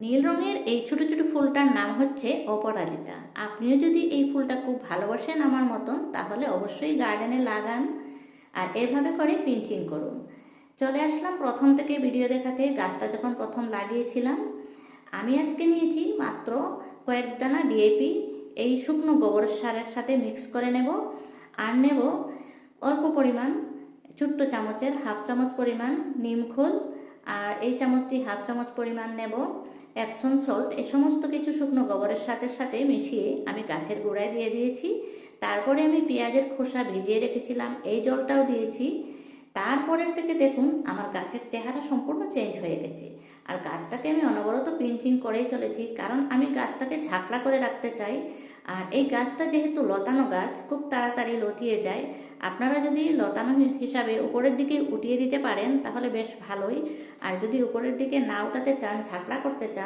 নীল রঙের এই ছোট ছোট ফুলটার নাম হচ্ছে অপরাজিতা। আপনিও যদি এই ফুলটা খুব ভালোবাসেন আমার মতন, তাহলে অবশ্যই গার্ডেনে লাগান আর এভাবে করে পিঞ্চিং করুন। চলে আসলাম প্রথম থেকে ভিডিও দেখাতে। গাছটা যখন প্রথম লাগিয়েছিলাম, আমি আজকে নিয়েছি মাত্র কয়েক দানা ডিএপি। এই শুকনো গোবর সারের সাথে মিক্স করে নেব। আর নেব অল্প পরিমাণ, ছোট্ট চামচের হাফ চামচ পরিমাণ নিমখোল। আর এই চামচটি হাফ চামচ পরিমাণ নেব অ্যাপসন সল্ট। এই সমস্ত কিছু শুকনো গোবরের সাথে সাথে মিশিয়ে আমি গাছের গোড়ায় দিয়ে দিয়েছি। তারপরে আমি পেঁয়াজের খোসা ভিজিয়ে রেখেছিলাম, এই জলটাও দিয়েছি। তারপরের থেকে দেখুন আমার গাছের চেহারা সম্পূর্ণ চেঞ্জ হয়ে গেছে। আর গাছটাকে আমি অনবরত পিঞ্চিং করেই চলেছি, কারণ আমি গাছটাকে ঝাঁকড়া করে রাখতে চাই। আর এই গাছটা যেহেতু লতানো গাছ, খুব তাড়াতাড়ি লতিয়ে যায়। আপনারা যদি লতানো হিসাবে উপরের দিকে উঠিয়ে দিতে পারেন তাহলে বেশ ভালোই। আর যদি উপরের দিকে না উঠাতে চান, ঝাঁকড়া করতে চান,